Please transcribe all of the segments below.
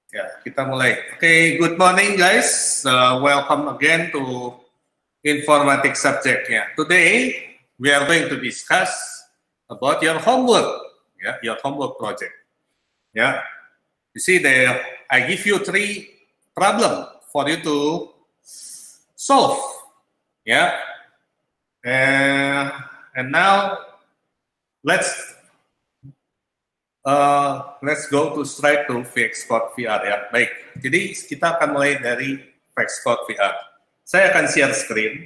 Ya, kita mulai. Okay, good morning guys. Welcome again to informatics subject. Yeah. Today we are going to discuss about your homework. Yeah, your homework project. Yeah. You see there, I give you 3 problem for you to solve. Yeah. And now let's go to straight to VxCode VR ya. Baik, jadi kita akan mulai dari VxCode VR. Saya akan share screen.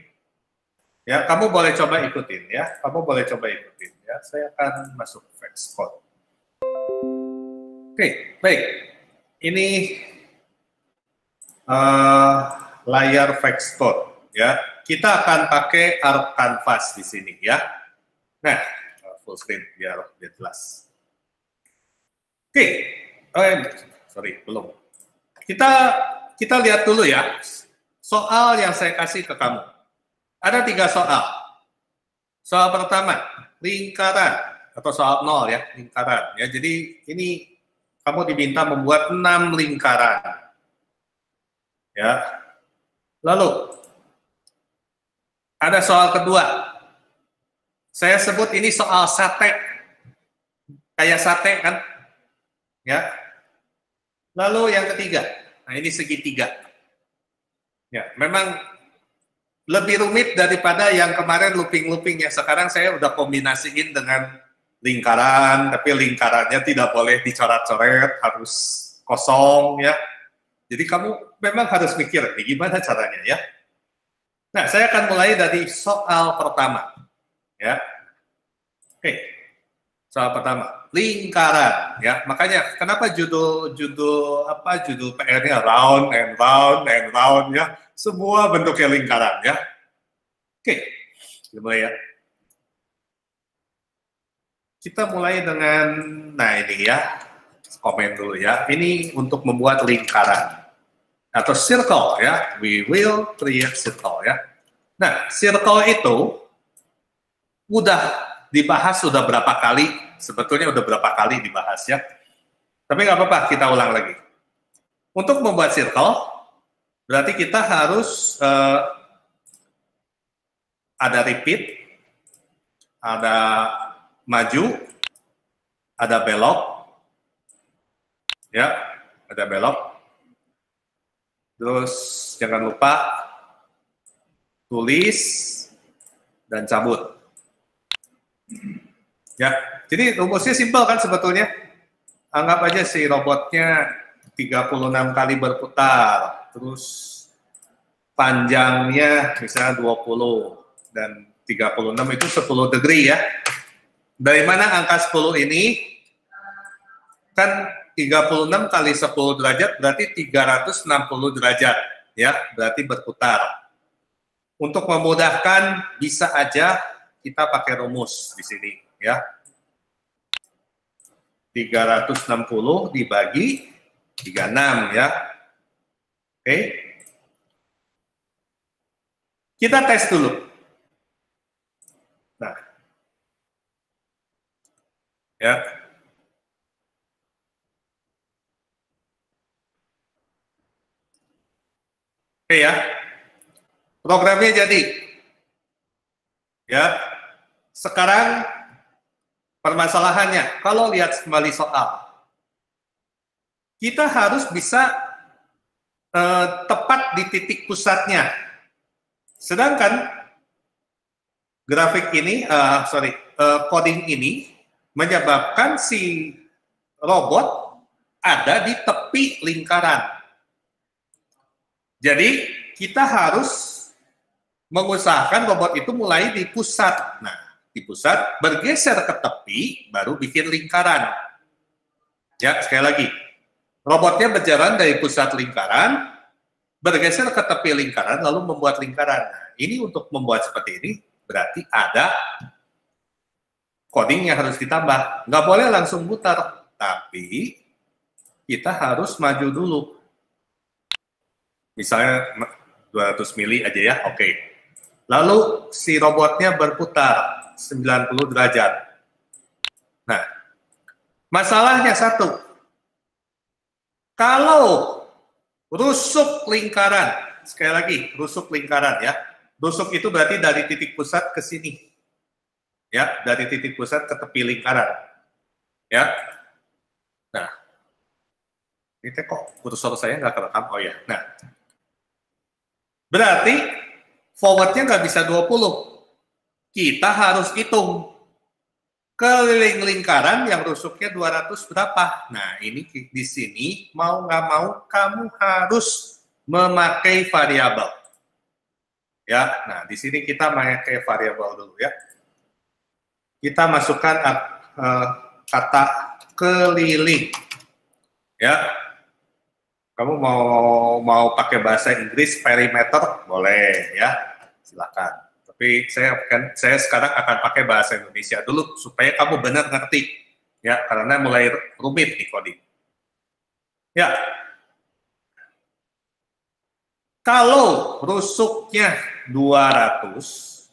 Ya, kamu boleh coba ikutin ya. Kamu boleh coba ikutin ya. Saya akan masuk VxCode. Oke, baik. Ini layar VxCode ya. Kita akan pakai Arc Canvas di sini ya. Nah, full screen biar jelas. Oke, sorry, belum. Kita lihat dulu ya, soal yang saya kasih ke kamu. Ada 3 soal. Soal pertama, lingkaran, atau soal 0 ya, lingkaran. Ya, jadi ini kamu diminta membuat 6 lingkaran. Ya. Lalu, ada soal kedua. Saya sebut ini soal sate. Kayak sate kan? Ya, lalu yang ketiga, nah ini segitiga. Ya, memang lebih rumit daripada yang kemarin looping-looping ya. Sekarang saya udah kombinasiin dengan lingkaran, tapi lingkarannya tidak boleh dicoret-coret, harus kosong ya. Jadi kamu memang harus mikir, gimana caranya ya. Nah, saya akan mulai dari soal pertama. Ya, oke. Soal pertama, lingkaran ya. Makanya kenapa judul PR-nya round and round and round ya. Semua bentuknya lingkaran ya. Oke. Kita mulai ya. Kita mulai dengan ini ya. Komen dulu ya. Ini untuk membuat lingkaran atau circle ya. We will create circle ya. Nah, circle itu udah dibahas sudah berapa kali, sebetulnya udah berapa kali dibahas ya. Tapi nggak apa-apa, kita ulang lagi. Untuk membuat circle, berarti kita harus ada repeat, ada maju, ada belok, ya, ada belok. Terus jangan lupa tulis dan cabut. Ya, jadi rumusnya simpel kan sebetulnya. Anggap aja si robotnya 36 kali berputar, terus panjangnya misalnya 20 dan 36 itu 10 degree ya. Dari mana angka 10 ini? Kan 36 kali 10 derajat berarti 360 derajat ya, berarti berputar. Untuk memudahkan bisa aja kita pakai rumus di sini ya. 360 dibagi 36 ya. Oke. Kita tes dulu. Nah. Ya. Oke ya. Programnya jadi. Ya. Sekarang permasalahannya, kalau lihat kembali soal, kita harus bisa tepat di titik pusatnya. Sedangkan grafik ini, coding ini menyebabkan si robot ada di tepi lingkaran. Jadi kita harus mengusahakan robot itu mulai di pusat. Nah, di pusat, bergeser ke tepi, baru bikin lingkaran. Ya, sekali lagi. Robotnya berjalan dari pusat lingkaran, bergeser ke tepi lingkaran, lalu membuat lingkaran. Nah, ini untuk membuat seperti ini, berarti ada coding yang harus ditambah. Nggak boleh langsung putar, tapi kita harus maju dulu. Misalnya 200 mili aja ya, oke. Lalu si robotnya berputar 90 derajat. Nah, masalahnya satu. Kalau rusuk lingkaran, sekali lagi, rusuk lingkaran ya. Rusuk itu berarti dari titik pusat ke sini. Ya, dari titik pusat ke tepi lingkaran. Ya. Nah, ini kok kursor saya nggak kerekam? Oh ya. Nah, berarti forwardnya nggak bisa 20. Kita harus hitung keliling lingkaran yang rusuknya 200 berapa. Nah, ini di sini mau nggak mau kamu harus memakai variabel. Ya, nah di sini kita memakai variabel dulu ya. Kita masukkan kata keliling. Ya. Kamu mau pakai bahasa Inggris perimeter boleh ya. Silakan. Tapi saya sekarang akan pakai bahasa Indonesia dulu supaya kamu benar ngerti ya, karena mulai rumit nih coding. Ya. Kalau rusuknya 200,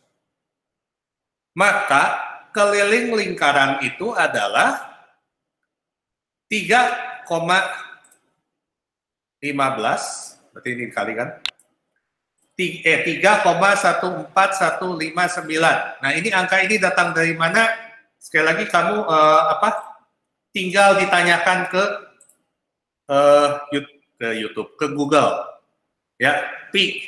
maka keliling lingkaran itu adalah 3,15, berarti ini dikali kan? 3,14159. Nah, ini angka ini datang dari mana? Sekali lagi kamu tinggal ditanyakan ke YouTube, ke Google. Ya, pi.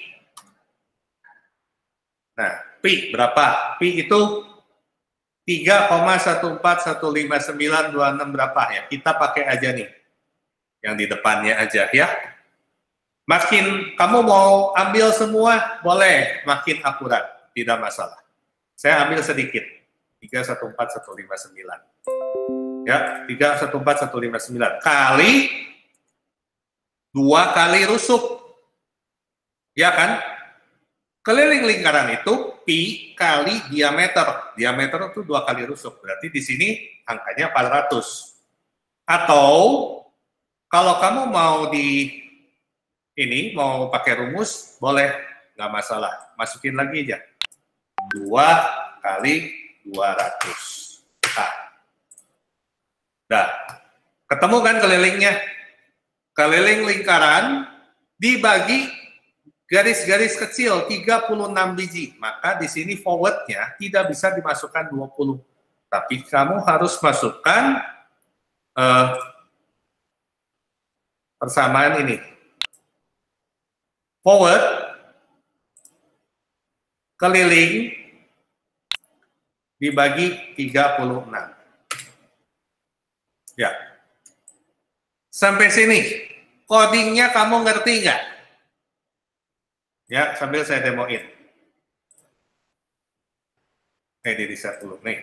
Nah, pi berapa? Pi itu 3,1415926 berapa ya? Kita pakai aja nih. Yang di depannya aja ya. Makin kamu mau ambil semua, boleh, makin akurat, tidak masalah. Saya ambil sedikit, 314159. Ya, 314159 kali 2 kali rusuk. Ya kan? Keliling lingkaran itu pi kali diameter. Diameter itu 2 kali rusuk. Berarti di sini angkanya 400. Atau kalau kamu mau mau pakai rumus, boleh, nggak masalah. Masukin lagi aja. 2 kali 200. Nah, ketemu kan kelilingnya? Keliling lingkaran dibagi garis-garis kecil 36 biji. Maka di sini forwardnya tidak bisa dimasukkan 20. Tapi kamu harus masukkan persamaan ini. Forward keliling dibagi 36. Ya. Sampai sini. Codingnya kamu ngerti nggak? Ya, sambil saya demoin. Di reset dulu nih.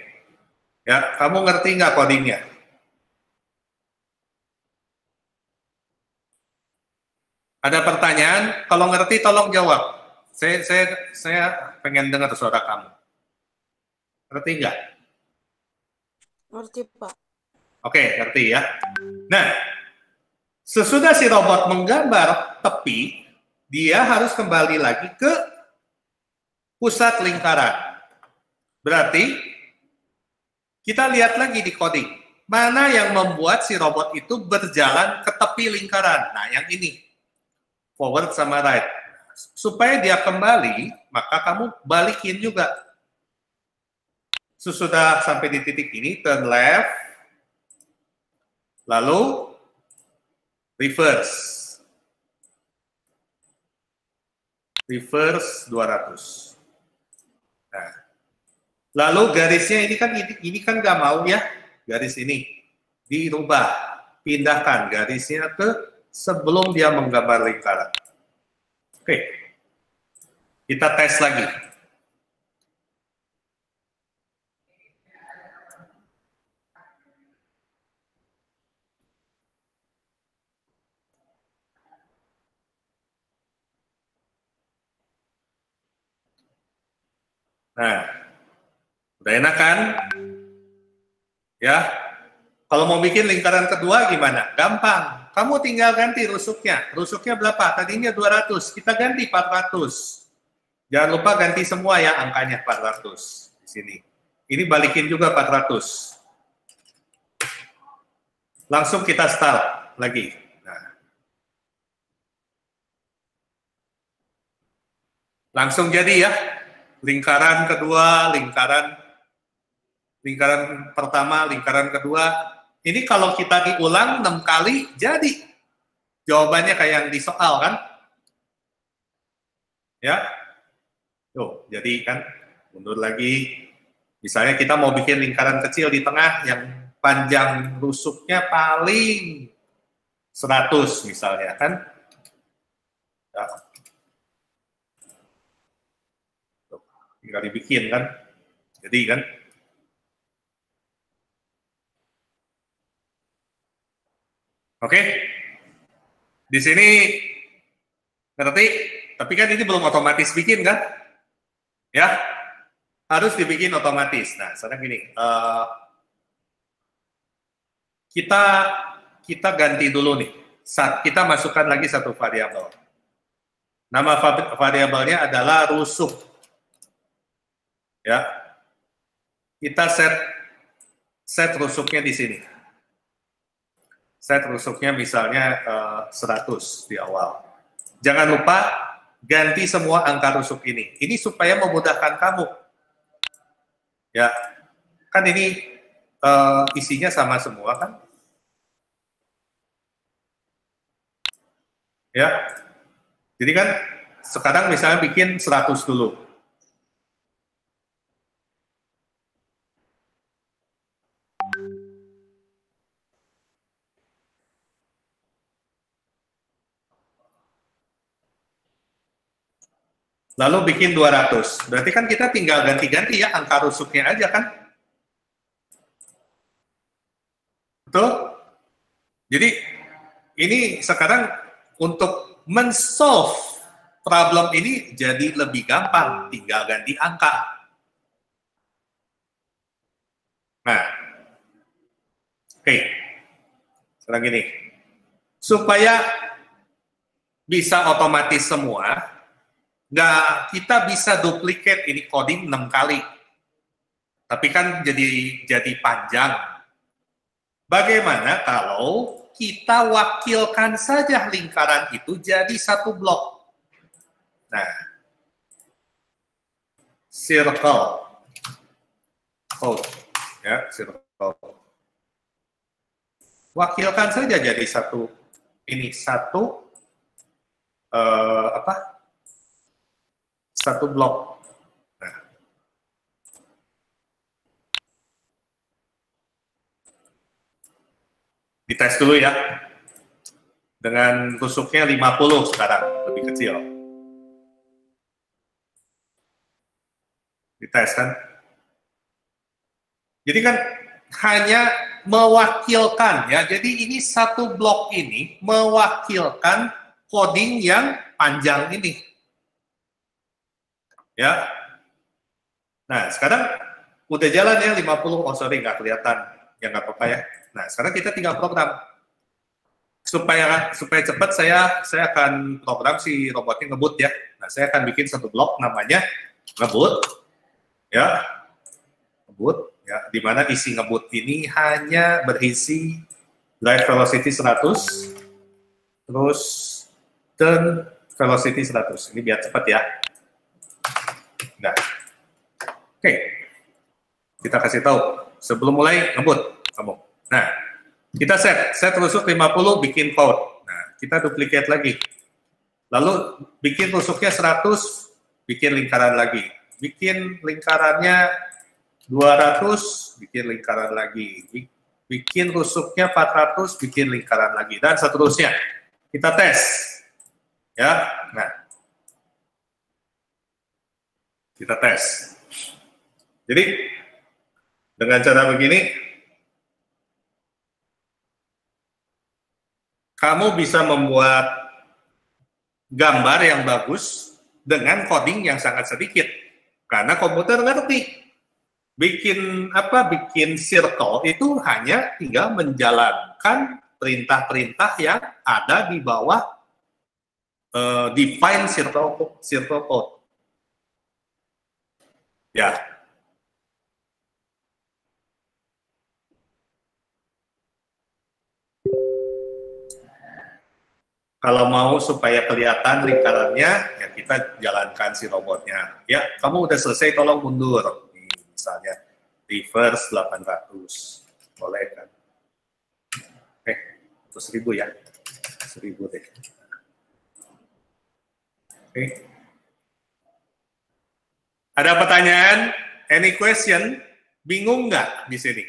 Ya, kamu ngerti nggak codingnya? Ada pertanyaan? Kalau ngerti tolong jawab. Saya pengen dengar suara kamu. Ngerti nggak? Ngerti, Pak. Oke, ngerti ya. Nah, sesudah si robot menggambar tepi, dia harus kembali lagi ke pusat lingkaran. Berarti, kita lihat lagi di coding. Mana yang membuat si robot itu berjalan ke tepi lingkaran? Nah, yang ini. Forward sama right. Supaya dia kembali, maka kamu balikin juga. Sesudah sampai di titik ini, turn left, lalu reverse. Reverse 200. Nah, lalu garisnya ini kan nggak mau ya, garis ini dirubah, pindahkan garisnya ke sebelum dia menggambar lingkaran. Oke, kita tes lagi. Nah, udah enak kan? Ya, kalau mau bikin lingkaran kedua gimana? Gampang. Kamu tinggal ganti rusuknya. Rusuknya berapa? Tadinya 200. Kita ganti 400. Jangan lupa ganti semua ya angkanya 400 di sini. Ini balikin juga 400. Langsung kita start lagi. Nah, Langsung jadi ya. Lingkaran kedua, lingkaran pertama, lingkaran kedua. Ini kalau kita diulang 6 kali, jadi. Jawabannya kayak yang di soal kan? Ya. Tuh, jadi kan mundur lagi. Misalnya kita mau bikin lingkaran kecil di tengah yang panjang rusuknya paling 100 misalnya kan. Ya. Tuh, tinggal dibikin kan. Jadi kan. Oke. Di sini ngerti? Tapi kan ini belum otomatis bikin kan? Ya, harus dibikin otomatis. Nah, sekarang gini, kita ganti dulu nih. Kita masukkan lagi satu variabel. Nama variabelnya adalah rusuk. Ya, kita set rusuknya di sini. Set rusuknya misalnya 100 di awal. Jangan lupa ganti semua angka rusuk ini. Ini supaya memudahkan kamu. Ya, kan ini isinya sama semua kan? Ya, jadi kan sekarang misalnya bikin 100 dulu. Lalu bikin 200. Berarti kan kita tinggal ganti-ganti ya angka rusuknya aja kan? Betul? Jadi ini sekarang untuk men-solve problem ini jadi lebih gampang, tinggal ganti angka. Nah, oke. Sekarang gini. Supaya bisa otomatis semua, kita bisa duplicate ini coding 6 kali. Tapi kan jadi panjang. Bagaimana kalau kita wakilkan saja lingkaran itu jadi satu blok? Nah, circle code, ya, circle. Wakilkan saja jadi satu satu blok. Nah. Dites dulu ya. Dengan rusuknya 50 sekarang, lebih kecil. Dites kan. Jadi kan hanya mewakilkan ya. Jadi ini satu blok ini mewakilkan coding yang panjang ini. Ya. Nah, sekarang udah jalan ya 50. Oh, sorry, nggak kelihatan. Ya nggak apa-apa ya. Nah, sekarang kita tinggal program. Supaya cepat saya akan program si robotnya ngebut ya. Nah, saya akan bikin satu blok namanya ngebut. Ya. Ngebut ya, di mana isi ngebut ini hanya berisi drive velocity 100 terus turn velocity 100. Ini biar cepat ya. Nah, oke. Kita kasih tahu sebelum mulai ngebut kamu. Nah, kita set rusuk 50 bikin code. Nah, kita duplicate lagi. Lalu bikin rusuknya 100, bikin lingkaran lagi. Bikin lingkarannya 200, bikin lingkaran lagi. Bikin rusuknya 400, bikin lingkaran lagi. Dan seterusnya. Kita tes. Ya, nah. Kita tes. Jadi, dengan cara begini, kamu bisa membuat gambar yang bagus dengan coding yang sangat sedikit. Karena komputer ngerti. Bikin circle itu hanya tinggal menjalankan perintah-perintah yang ada di bawah define circle code. Ya. Kalau mau supaya kelihatan lingkarannya, ya kita jalankan si robotnya. Ya, kamu udah selesai, tolong mundur. Nih, misalnya, reverse 800. Boleh kan? Oke, itu 1000 ya. 1000 deh. Oke. Ada pertanyaan? Any question? Bingung nggak di sini?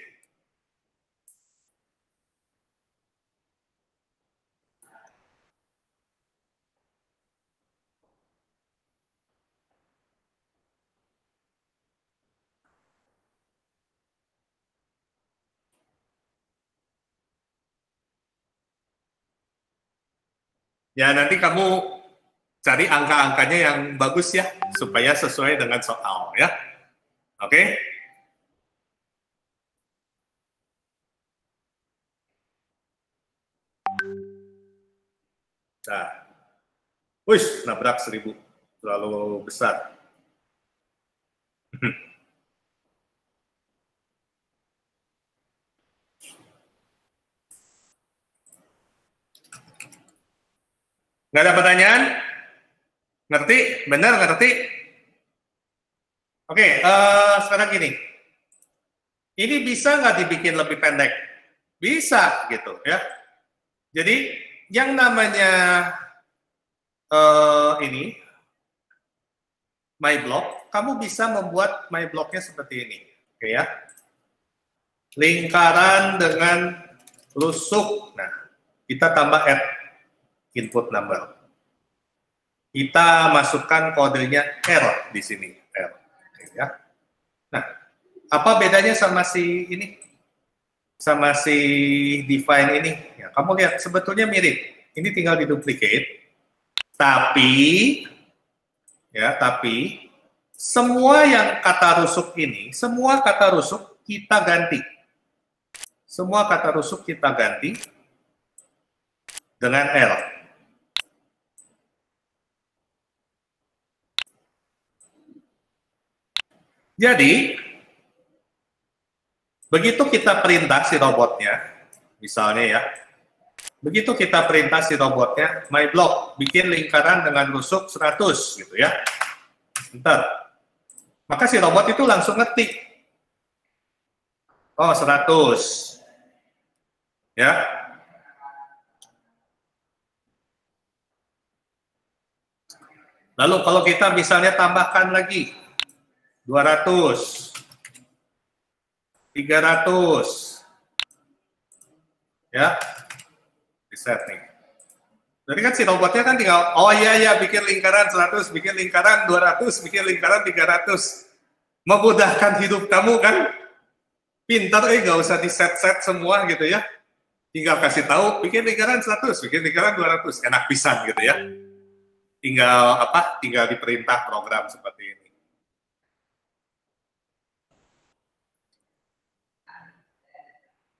Ya, nanti kamu cari angka-angkanya yang bagus ya, supaya sesuai dengan soal ya. Oke? Nah, wih, nabrak 1000. Terlalu besar. Nggak ada pertanyaan? Ngerti? Benar ngerti? Oke, sekarang gini. Ini bisa nggak dibikin lebih pendek? Bisa, gitu ya. Jadi, yang namanya ini, my block, kamu bisa membuat my blocknya seperti ini. Oke ya. Lingkaran dengan lusuk. Nah, kita tambah add input number. Kita masukkan kodenya R di sini. R. Oke, ya. Nah, apa bedanya sama si ini? Sama si define ini? Ya, kamu lihat, sebetulnya mirip. Ini tinggal diduplicate. Tapi semua yang kata rusuk ini, semua kata rusuk kita ganti. Semua kata rusuk kita ganti dengan R. Jadi, begitu kita perintah si robotnya, misalnya ya, begitu kita perintah si robotnya, my block, bikin lingkaran dengan rusuk 100, gitu ya. Bentar. Maka si robot itu langsung ngetik. Oh, 100. Ya. Lalu kalau kita misalnya tambahkan lagi 200, 300, ya, reset nih. Jadi kan si robotnya kan tinggal, oh iya, bikin lingkaran 100, bikin lingkaran 200, bikin lingkaran 300. Memudahkan hidup kamu kan, pintar, gak usah di-set-set semua gitu ya. Tinggal kasih tahu, bikin lingkaran 100, bikin lingkaran 200, enak pisan gitu ya. Tinggal diperintah program seperti ini.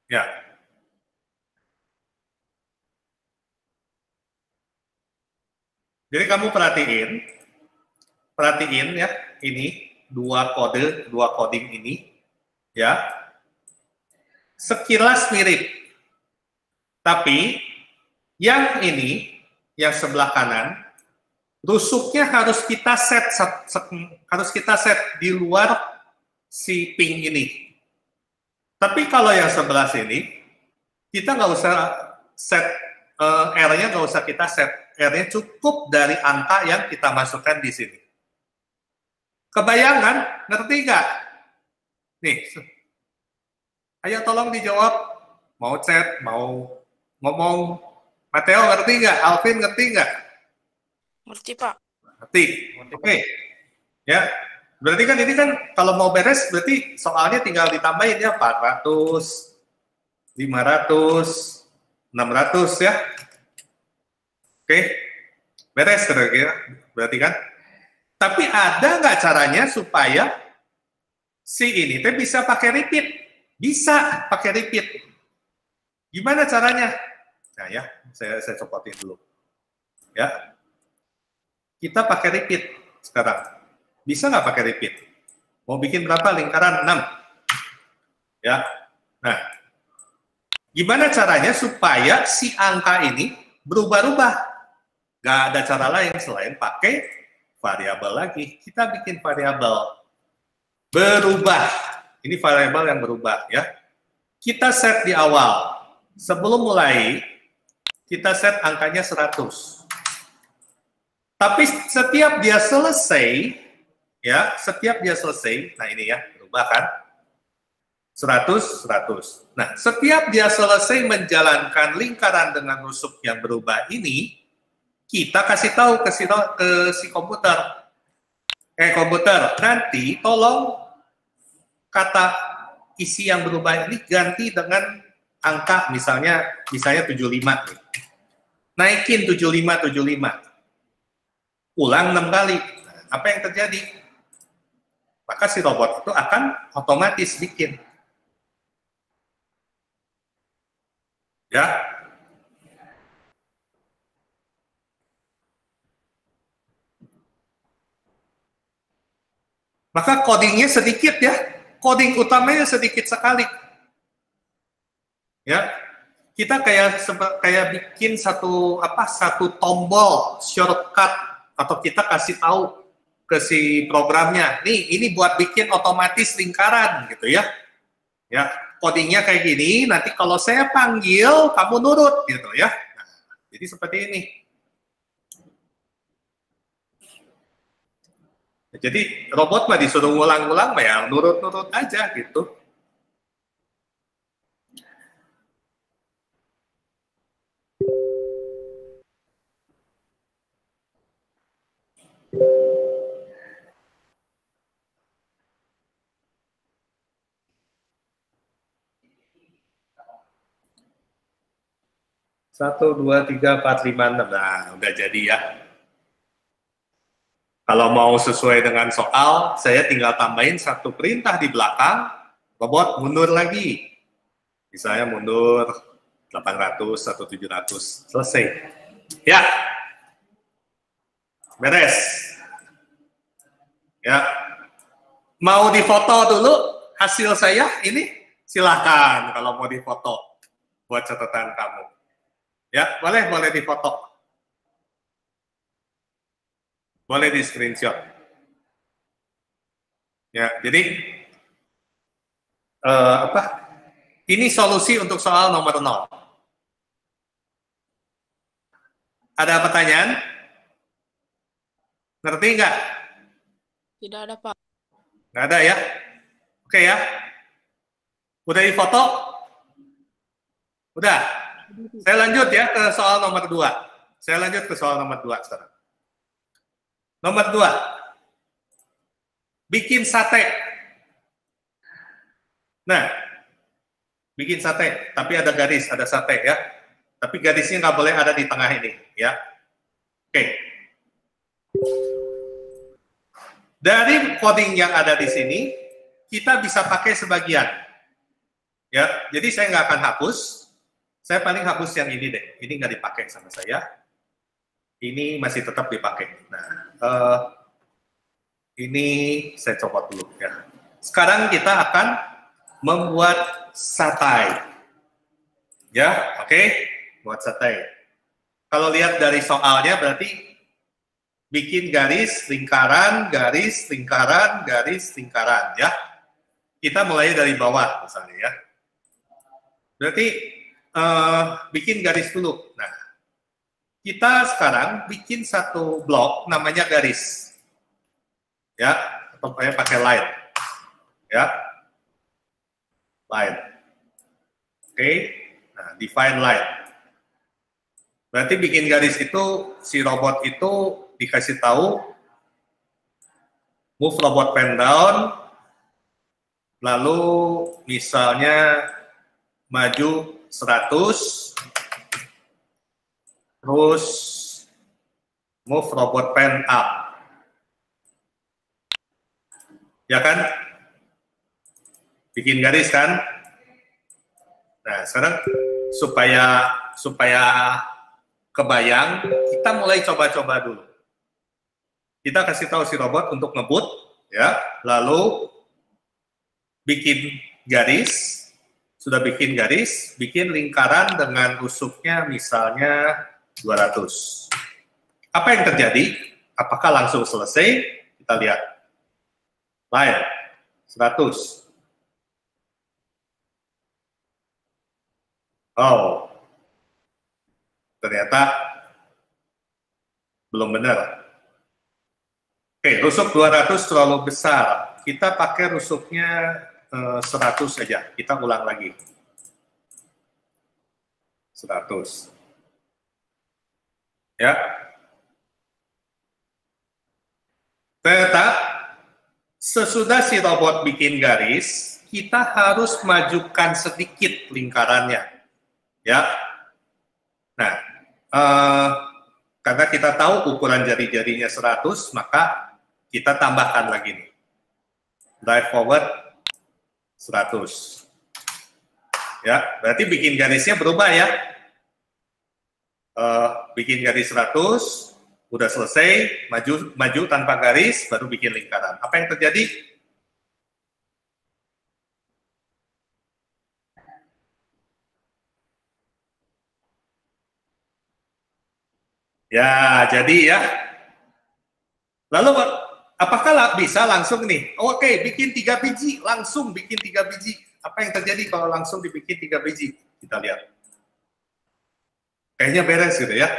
Ya. Jadi kamu perhatiin ya, ini dua coding ini ya. Sekilas mirip. Tapi yang ini, yang sebelah kanan, rusuknya harus kita set di luar si ping ini. Tapi kalau yang sebelah sini, kita nggak usah set R-nya, nggak usah kita set. R-nya cukup dari angka yang kita masukkan di sini. Kebayangan? Ngerti nggak? Nih, ayo tolong dijawab. Mau chat, mau ngomong. Mateo ngerti nggak? Alvin ngerti nggak? Ngerti, Pak. Ngerti. Oke. Ya. Berarti kan ini kan kalau mau beres berarti soalnya tinggal ditambahin ya 400, 500, 600 ya. Oke. Beres kira-kira. Berarti kan. Tapi ada nggak caranya supaya si ini teh bisa pakai repeat? Bisa pakai repeat. Gimana caranya? Nah ya, saya copotin dulu. Ya. Kita pakai repeat sekarang. Bisa nggak pakai repeat? Mau bikin berapa lingkaran? 6. Ya. Nah, gimana caranya supaya si angka ini berubah-ubah? Nggak ada cara lain selain pakai variabel lagi. Kita bikin variabel berubah. Ini variabel yang berubah ya. Kita set di awal. Sebelum mulai, kita set angkanya 100. Tapi setiap dia selesai, ya, setiap dia selesai, nah ini ya, berubah kan? 100, 100. Nah, setiap dia selesai menjalankan lingkaran dengan rusuk yang berubah ini, kita kasih tahu ke si komputer. Komputer, nanti tolong kata isi yang berubah ini ganti dengan angka misalnya 75 nih. Naikin 75. Ulang 6 kali. Nah, apa yang terjadi? Maka si robot itu akan otomatis bikin. Ya. Maka codingnya sedikit ya. Coding utamanya sedikit sekali. Ya. Kita kayak bikin satu tombol shortcut atau kita kasih tahu ke si programnya, nih ini buat bikin otomatis lingkaran gitu ya. Ya, codingnya kayak gini, nanti kalau saya panggil kamu nurut gitu ya. Nah, jadi seperti ini. Jadi robot mah disuruh ngulang-ngulang mah ya nurut-nurut aja gitu. Satu, dua, tiga, empat, lima, enam. Nah, udah jadi ya. Kalau mau sesuai dengan soal, saya tinggal tambahin satu perintah di belakang, robot mundur lagi. Misalnya mundur 800 atau 700. Selesai. Ya. Beres. Ya. Mau difoto dulu hasil saya ini? Silahkan kalau mau difoto buat catatan kamu. Ya, boleh difoto. Boleh di screenshot. Ya, jadi ini solusi untuk soal nomor 0. Ada pertanyaan? Ngerti nggak? Tidak ada, Pak. Nggak ada ya? Oke ya. Udah difoto? Udah. Saya lanjut ya ke soal nomor 2. Saya lanjut ke soal nomor 2 sekarang. Nomor 2. Bikin sate. Nah, bikin sate, tapi ada garis, ada sate ya. Tapi garisnya nggak boleh ada di tengah ini ya. Oke. Dari coding yang ada di sini, kita bisa pakai sebagian. Ya, jadi saya nggak akan hapus. Saya paling hapus yang ini deh. Ini nggak dipakai sama saya. Ini masih tetap dipakai. Nah, ini saya copot dulu ya. Sekarang kita akan membuat satay. Ya, oke. Buat satay. Kalau lihat dari soalnya berarti bikin garis, lingkaran, garis, lingkaran, garis, lingkaran ya. Kita mulai dari bawah misalnya ya. Berarti bikin garis dulu. Nah, kita sekarang bikin satu blok namanya garis. Ya, atau pakai line. Ya. Line. Oke. Nah, define line. Berarti bikin garis itu si robot itu dikasih tahu move robot pen down, lalu misalnya maju 100, terus move robot pen up. Ya kan? Bikin garis kan? Nah, sekarang supaya kebayang, kita mulai coba-coba dulu. Kita kasih tahu si robot untuk ngebut, ya, lalu bikin garis. Sudah bikin garis, bikin lingkaran dengan rusuknya misalnya 200. Apa yang terjadi? Apakah langsung selesai? Kita lihat. Line 100. Oh, ternyata belum benar. Oke, rusuk 200 terlalu besar. Kita pakai rusuknya 100 saja. Kita ulang lagi. 100. Ya. Ternyata sesudah si robot bikin garis, kita harus majukan sedikit lingkarannya. Ya. Nah, karena kita tahu ukuran jari-jarinya 100, maka kita tambahkan lagi nih. Drive forward 100. Ya, berarti bikin garisnya berubah ya. Bikin garis 100, udah selesai, maju tanpa garis, baru bikin lingkaran. Apa yang terjadi? Ya, jadi ya. Lalu apakah bisa langsung nih? Oke, bikin 3 biji, langsung bikin 3 biji. Apa yang terjadi kalau langsung dibikin 3 biji? Kita lihat. Kayaknya beres gitu ya.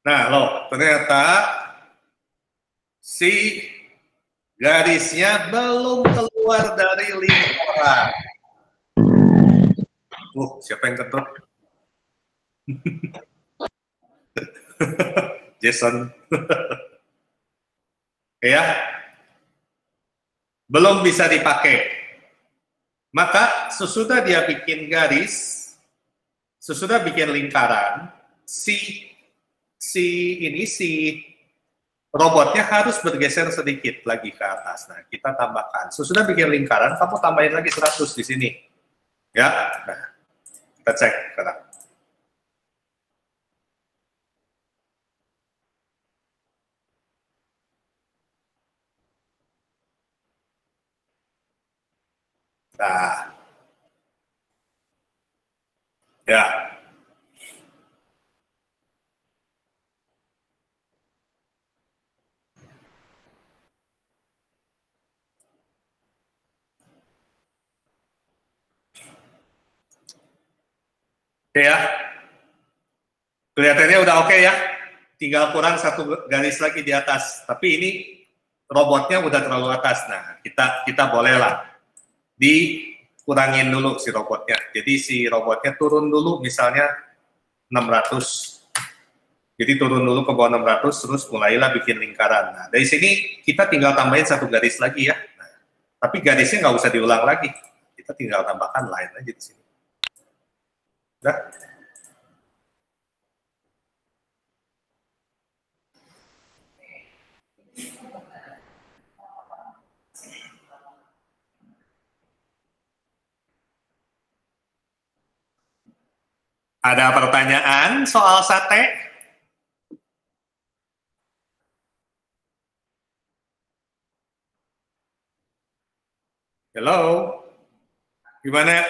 Nah, loh, ternyata si garisnya belum keluar dari lingkaran. Siapa yang ketuk? Jason. Ya, belum bisa dipakai. Maka sesudah dia bikin garis, sesudah bikin lingkaran, si robotnya harus bergeser sedikit lagi ke atas. Nah, kita tambahkan. Sesudah bikin lingkaran, kamu tambahin lagi 100 di sini. Ya, nah, kita cek sekarang. Nah, ya. Oke ya. Kelihatannya udah oke ya. Tinggal kurang 1 garis lagi di atas. Tapi ini robotnya udah terlalu atas. Nah, kita bolehlah dikurangin dulu si robotnya. Jadi si robotnya turun dulu misalnya 600. Jadi turun dulu ke bawah 600, terus mulailah bikin lingkaran. Nah, dari sini kita tinggal tambahin 1 garis lagi ya. Nah, tapi garisnya nggak usah diulang lagi. Kita tinggal tambahkan line aja di sini. Udah. Ada pertanyaan soal sate? Halo? Gimana?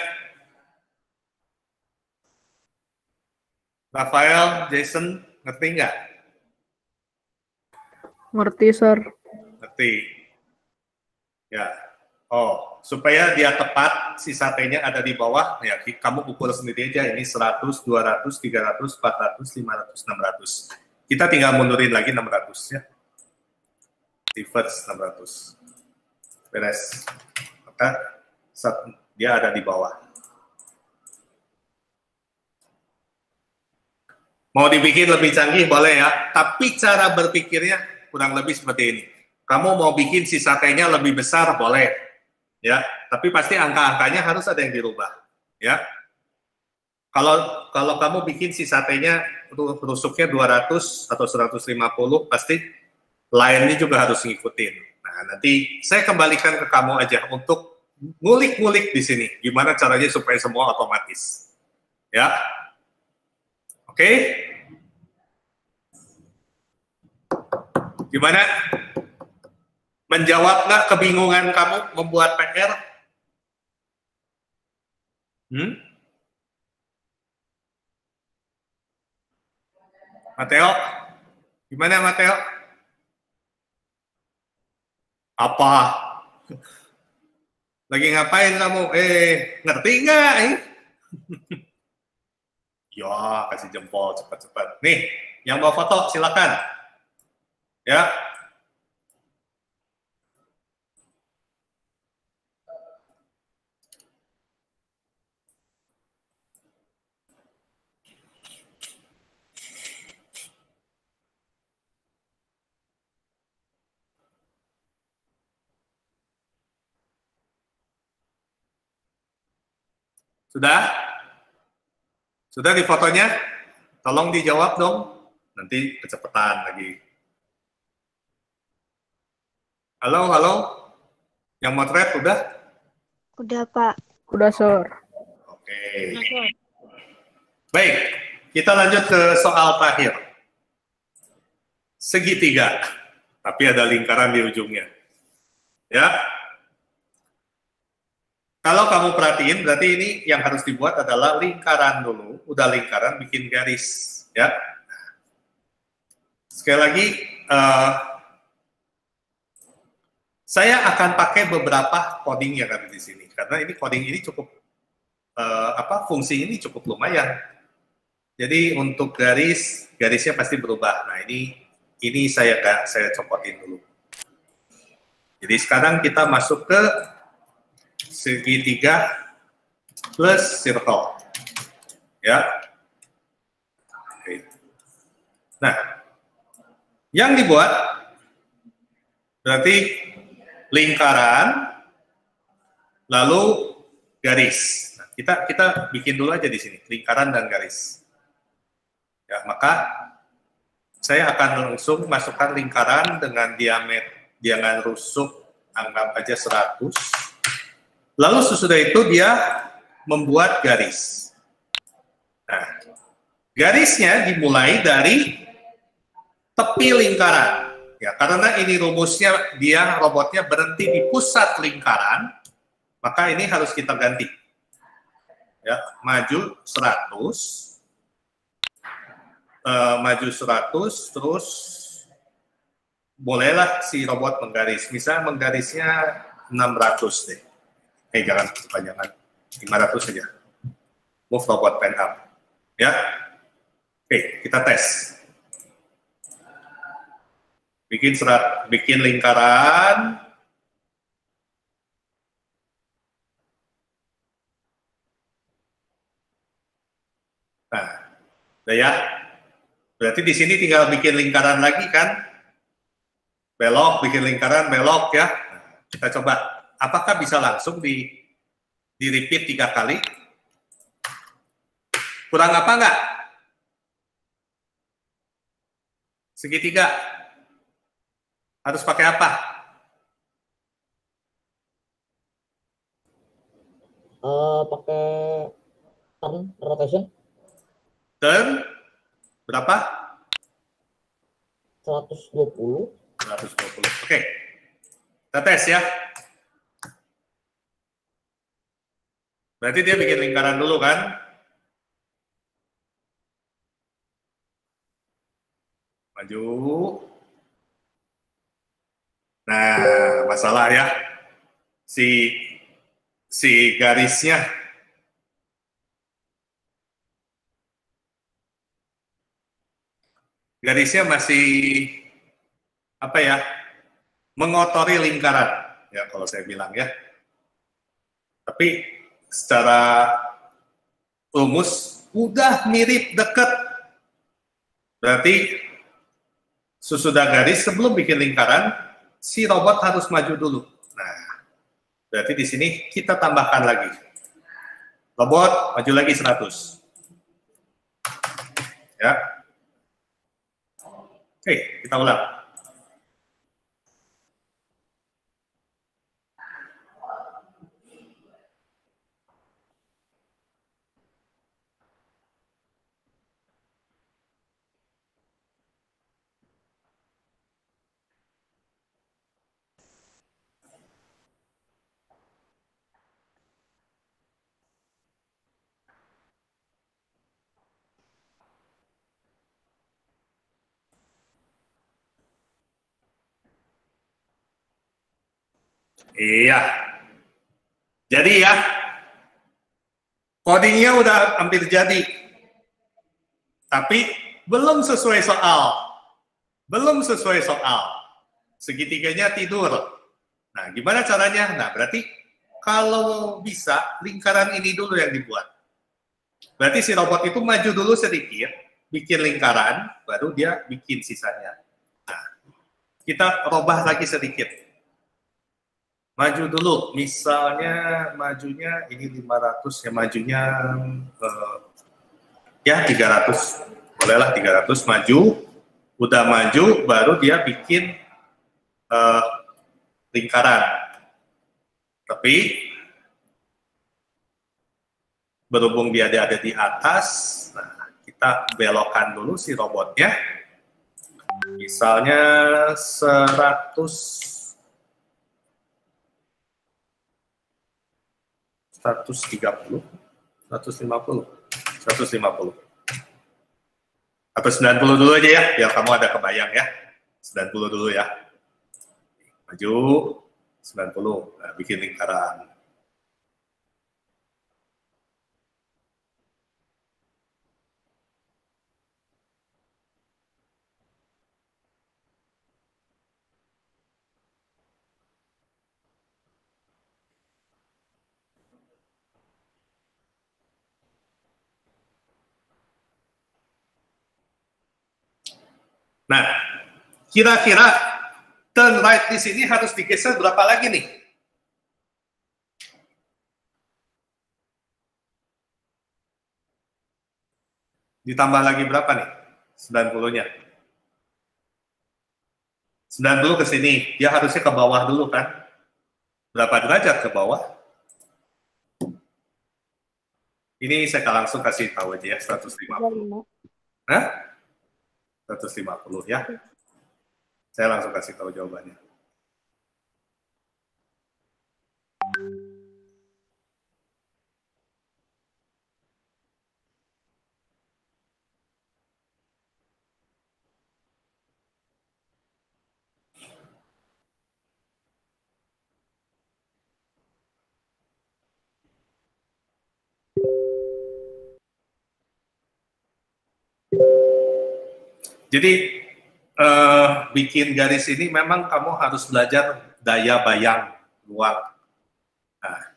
Rafael, Jason, ngerti nggak? Ngerti, Sir. Ngerti. Ya. Oh, supaya dia tepat, si satenya ada di bawah, ya kamu ukur sendiri aja, ini 100, 200, 300, 400, 500, 600. Kita tinggal mundurin lagi 600 ya. Reverse 600. Beres. Maka dia ada di bawah. Mau dibikin lebih canggih boleh ya, tapi cara berpikirnya kurang lebih seperti ini. Kamu mau bikin si satenya lebih besar boleh, ya. Tapi pasti angka-angkanya harus ada yang dirubah, ya. Kalau kamu bikin si satenya rusuknya 200 atau 150, pasti lainnya juga harus ngikutin. Nah, nanti saya kembalikan ke kamu aja untuk ngulik-ngulik di sini, gimana caranya supaya semua otomatis, ya. Oke? Gimana? Menjawab nggak kebingungan kamu membuat PR? Mateo, gimana Mateo? Apa? Lagi ngapain kamu? Ngerti nggak? Ya, kasih jempol cepat-cepat. Nih, yang mau foto silakan. Ya. Sudah? Sudah di fotonya? Tolong dijawab dong. Nanti kecepatan lagi. Halo, halo. Yang motret udah? Udah, Pak. Udah, Sir. Oke. Baik, kita lanjut ke soal terakhir. Segitiga, tapi ada lingkaran di ujungnya. Ya. Kalau kamu perhatiin, berarti ini yang harus dibuat adalah lingkaran dulu. Udah lingkaran, bikin garis. Ya. Sekali lagi, saya akan pakai beberapa coding yang ada di sini. Karena ini coding ini cukup, fungsi ini cukup lumayan. Jadi untuk garisnya pasti berubah. Nah ini saya copotin dulu. Jadi sekarang kita masuk ke segitiga plus circle, ya. Oke. Nah, yang dibuat berarti lingkaran, lalu garis. Nah, kita bikin dulu aja di sini lingkaran dan garis. Ya, maka saya akan langsung masukkan lingkaran dengan diameter, jangan rusuk, anggap aja 100. Lalu sesudah itu dia membuat garis. Nah, garisnya dimulai dari tepi lingkaran. Ya, karena ini rumusnya robotnya berhenti di pusat lingkaran, maka ini harus kita ganti. Ya, maju 100. Maju 100, terus bolehlah si robot menggaris. Misalnya menggarisnya 600 deh. Jangan kepanjangan, 500 saja. Move robot pen up. Ya. Oke, kita tes. Bikin lingkaran. Nah, udah ya. Berarti di sini tinggal bikin lingkaran lagi kan? Belok, bikin lingkaran, belok ya. Nah, kita coba. Apakah bisa langsung di repeat 3 kali? Kurang apa enggak? Segitiga. Harus pakai apa? Pakai turn rotation. Turn berapa? 120. 120. Oke. Kita tes ya. Berarti dia bikin lingkaran dulu kan? Maju. Nah, masalah ya. Si garisnya masih apa ya? Mengotori lingkaran ya kalau saya bilang ya. Tapi secara rumus udah mirip deket. Berarti sesudah garis sebelum bikin lingkaran si robot harus maju dulu. Nah, berarti di sini kita tambahkan lagi. Robot maju lagi 100. Ya. Oke, kita ulang. Iya. Jadi ya, codingnya udah hampir jadi. Tapi belum sesuai soal. Belum sesuai soal. Segitiganya tidur. Nah, gimana caranya? Nah, berarti kalau bisa, lingkaran ini dulu yang dibuat. Berarti si robot itu maju dulu sedikit, bikin lingkaran, baru dia bikin sisanya. Nah, kita robah lagi sedikit. Maju dulu, misalnya majunya ini 500, ya majunya ya 300. Bolehlah 300 maju. Udah maju, baru dia bikin lingkaran. Tapi berhubung dia ada di atas, nah kita belokkan dulu si robotnya. Misalnya 130, 150, 150. Atau 90 dulu aja ya, biar kamu ada kebayang ya. 90 dulu ya. Maju, 90, nah, bikin lingkaran. Nah, kira-kira turn right di sini harus digeser berapa lagi nih? Ditambah lagi berapa nih? 90-nya. 90 ke sini, dia harusnya ke bawah dulu kan? Berapa derajat ke bawah? Ini saya langsung kasih tahu aja ya, 150. Hah? 150 ya. Saya langsung kasih tahu jawabannya. Jadi bikin garis ini memang kamu harus belajar daya bayang ruang. Nah,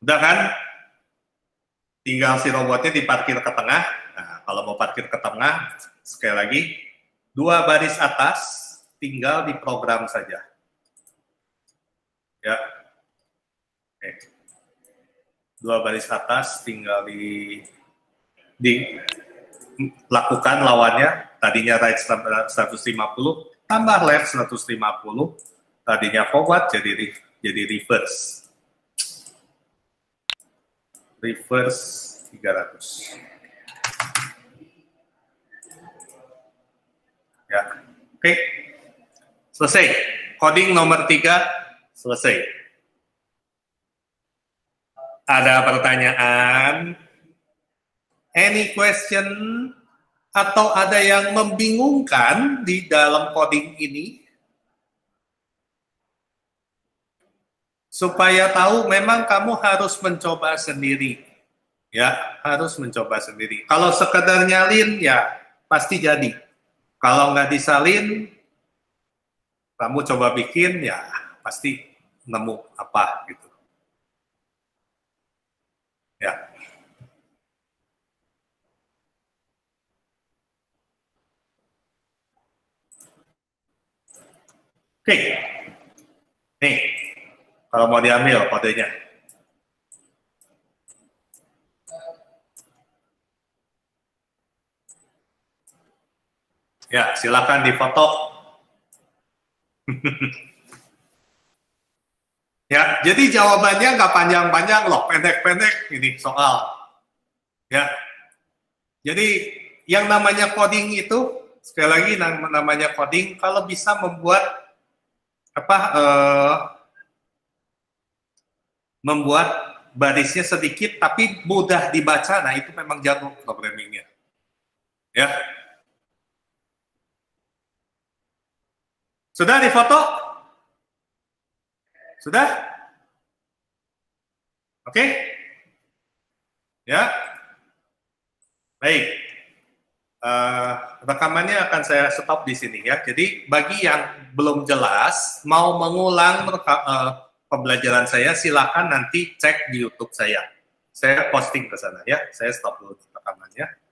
udah kan? Tinggal si robotnya diparkir ke tengah. Nah, kalau mau parkir ke tengah, sekali lagi, 2 baris atas tinggal diprogram saja. Ya. Oke. 2 baris atas tinggal dilakukan lawannya. Tadinya right 150, tambah left 150, tadinya forward jadi reverse. Reverse 300. Ya, oke. Selesai. Coding nomor 3 selesai. Ada pertanyaan? Any question? Atau ada yang membingungkan di dalam coding ini? Supaya tahu memang kamu harus mencoba sendiri. Ya, harus mencoba sendiri. Kalau sekedar nyalin, ya pasti jadi. Kalau nggak disalin, kamu coba bikin, ya pasti nemu apa gitu. Ya. Oke. Nih, kalau mau diambil kodenya. Ya, silakan difoto. Ya, jadi jawabannya nggak panjang-panjang loh, pendek-pendek ini soal. Ya, jadi yang namanya coding itu, sekali lagi namanya coding, kalau bisa membuat membuat barisnya sedikit tapi mudah dibaca, nah itu memang jago programmingnya. Ya. Sudah difoto? Sudah? Oke? Ya. Baik. Rekamannya akan saya stop di sini ya. Jadi bagi yang belum jelas, mau mengulang pembelajaran saya, silakan nanti cek di YouTube saya. Saya posting ke sana ya. Saya stop dulu rekamannya.